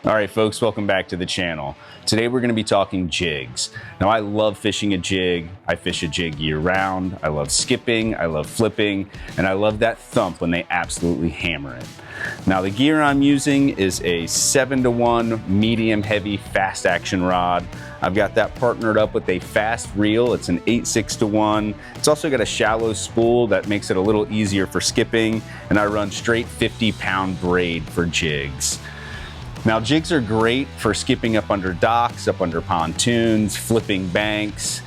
All right, folks, welcome back to the channel. Today we're going to be talking jigs. Now, I love fishing a jig. I fish a jig year round. I love skipping, I love flipping, and I love that thump when they absolutely hammer it. Now, the gear I'm using is a 7-to-1 medium heavy fast action rod. I've got that partnered up with a fast reel. It's an 8/6-to-1. It's also got a shallow spool that makes it a little easier for skipping, and I run straight 50-pound braid for jigs. Now, jigs are great for skipping up under docks, up under pontoons, flipping banks.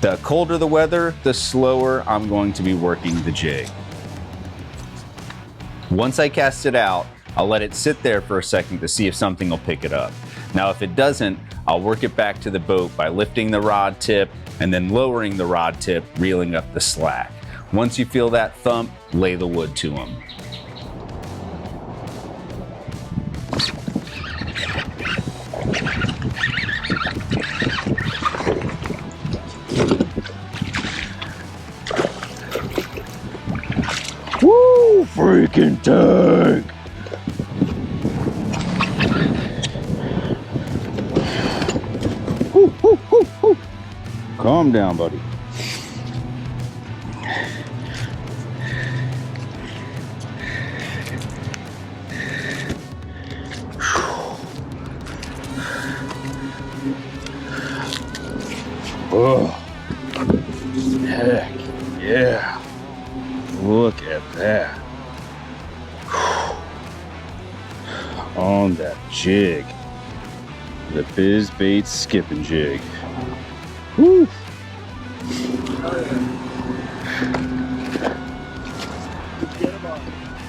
The colder the weather, the slower I'm going to be working the jig. Once I cast it out, I'll let it sit there for a second to see if something will pick it up. Now, if it doesn't, I'll work it back to the boat by lifting the rod tip and then lowering the rod tip, reeling up the slack. Once you feel that thump, lay the wood to them. Woo! Freaking tank! Woo, woo, woo, woo. Calm down, buddy. Oh, heck yeah. Look at that. On that jig. The Biz Baits skipping jig. Woo.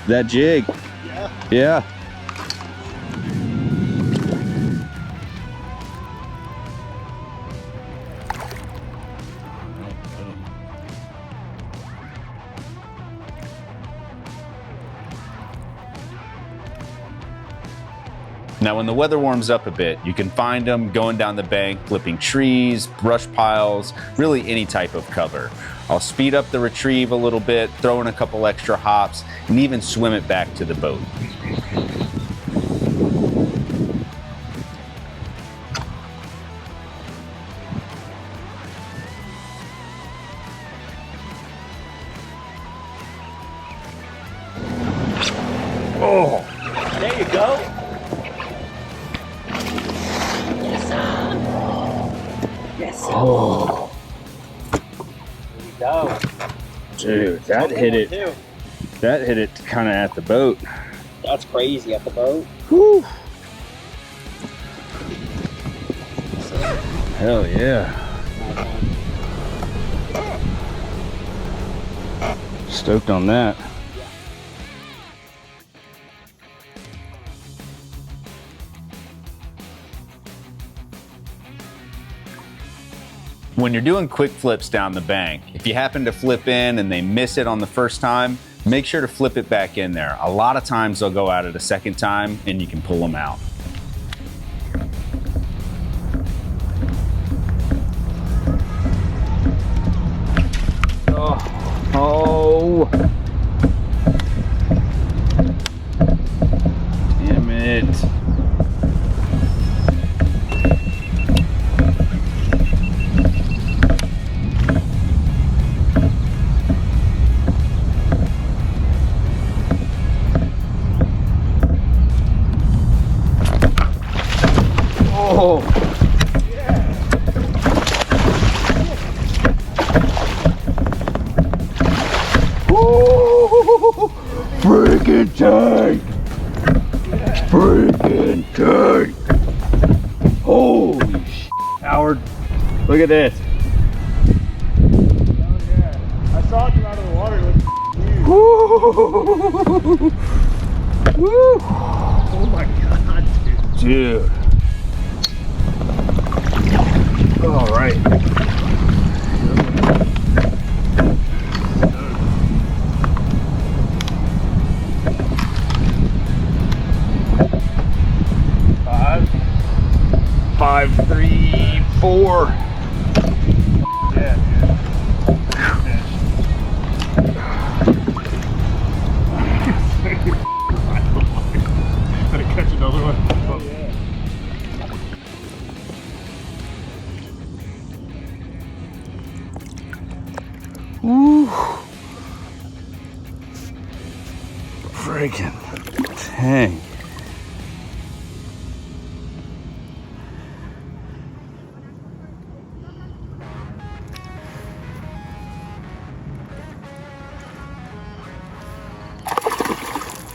That jig. Yeah. Now, when the weather warms up a bit, you can find them going down the bank, flipping trees, brush piles, really any type of cover. I'll speed up the retrieve a little bit, throw in a couple extra hops, and even swim it back to the boat. Oh, There you go. Yes, sir. oh, There you go. dude, that hit it. Too. That hit it kind of at the boat. That's crazy at the boat. Whew. Hell yeah. Stoked on that. When you're doing quick flips down the bank, if you happen to flip in and they miss it on the first time, make sure to flip it back in there. A lot of times they'll go out at a second time and you can pull them out. Oh. Damn it. Oh. Oh, freaking tank! Freaking tank! Holy sh! Howard, look at this. I saw it come out of the water. It looked huge. Woo! Woo! Oh my god, dude. Dude. All right. Five, 3, 4. Yeah, dude. Gotta catch another one. Oh, yeah. jigging. Dang.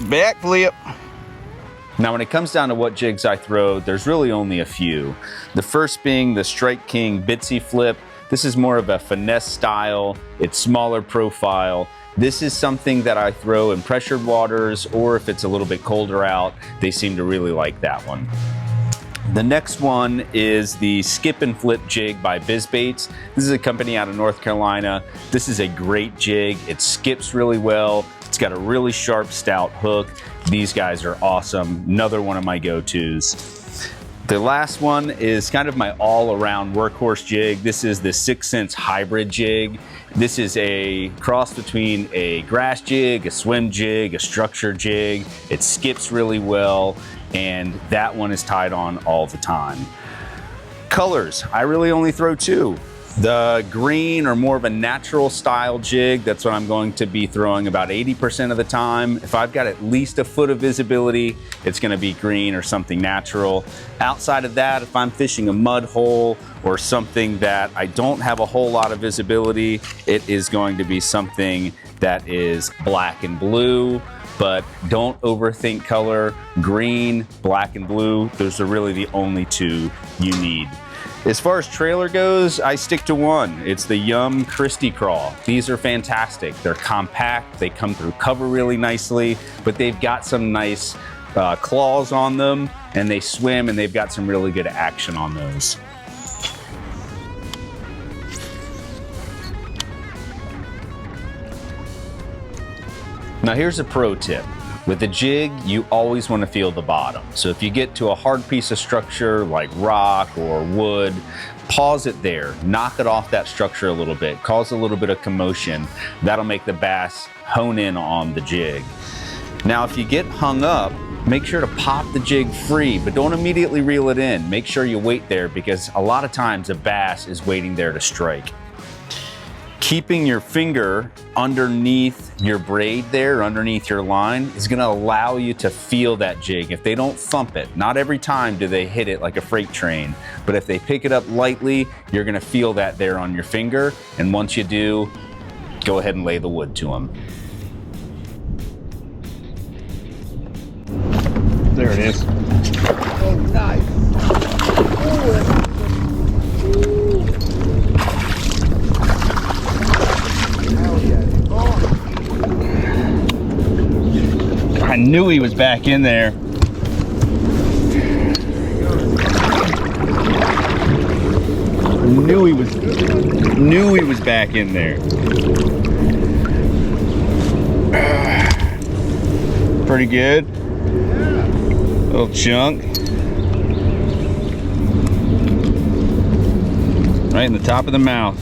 Backflip. Now, when it comes down to what jigs I throw, there's really only a few. The first being the Strike King Bitsy Flip. This is more of a finesse style. It's smaller profile. This is something that I throw in pressured waters, or if it's a little bit colder out, they seem to really like that one. The next one is the Skip and Flip jig by BizBaits. This is a company out of North Carolina. This is a great jig. It skips really well. It's got a really sharp, stout hook. These guys are awesome. Another one of my go-tos. The last one is kind of my all-around workhorse jig. This is the 6 Sense hybrid jig. This is a cross between a grass jig, a swim jig, a structure jig. It skips really well, and that one is tied on all the time. Colors, I really only throw two. The green, or more of a natural style jig, that's what I'm going to be throwing about 80% of the time. If I've got at least a foot of visibility, it's gonna be green or something natural. Outside of that, if I'm fishing a mud hole or something that I don't have a whole lot of visibility, it is going to be something that is black and blue. But don't overthink color. Green, black and blue, those are really the only two you need. As far as trailer goes, I stick to one. It's the Yum Christy Crawl. These are fantastic. They're compact, they come through cover really nicely, but they've got some nice claws on them, and they swim, and they've got some really good action on those. Now here's a pro tip. With a jig, you always want to feel the bottom. So if you get to a hard piece of structure like rock or wood, pause it there, knock it off that structure a little bit, cause a little bit of commotion. That'll make the bass hone in on the jig. Now, if you get hung up, make sure to pop the jig free, but don't immediately reel it in. Make sure you wait there, because a lot of times a bass is waiting there to strike. Keeping your finger underneath your braid there, underneath your line, is gonna allow you to feel that jig. If they don't thump it, not every time do they hit it like a freight train, but if they pick it up lightly, you're gonna feel that there on your finger, and once you do, go ahead and lay the wood to them. There it is. Oh, nice. I knew he was back in there. Knew he was back in there. Pretty good. Little chunk. Right in the top of the mouth.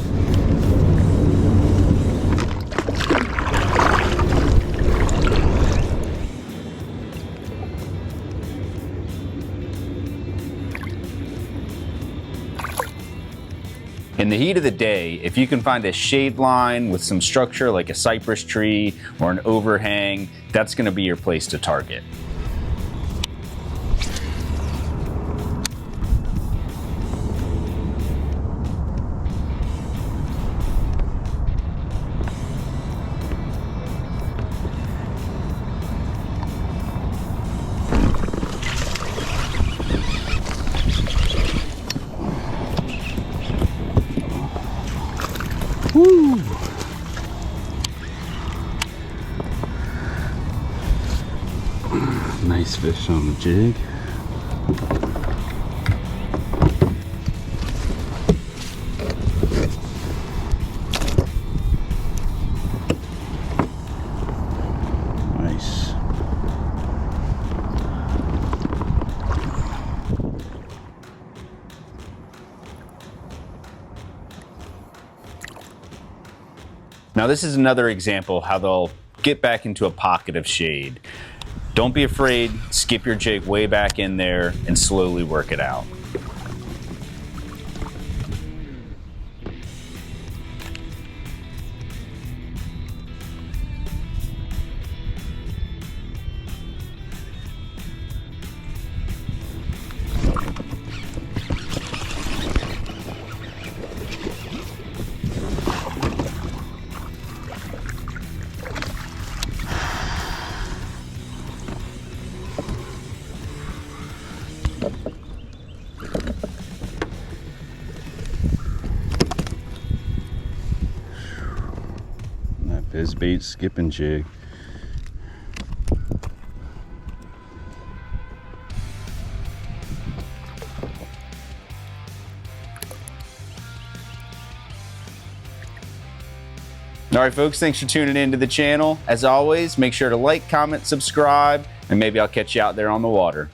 In the heat of the day, if you can find a shade line with some structure like a cypress tree or an overhang, that's going to be your place to target. Woo! Nice fish on the jig. Nice. Now this is another example how they'll get back into a pocket of shade. Don't be afraid, skip your jig way back in there and slowly work it out. Biz bait skipping jig. All right, folks, thanks for tuning into the channel. As always, make sure to like, comment, subscribe, and maybe I'll catch you out there on the water.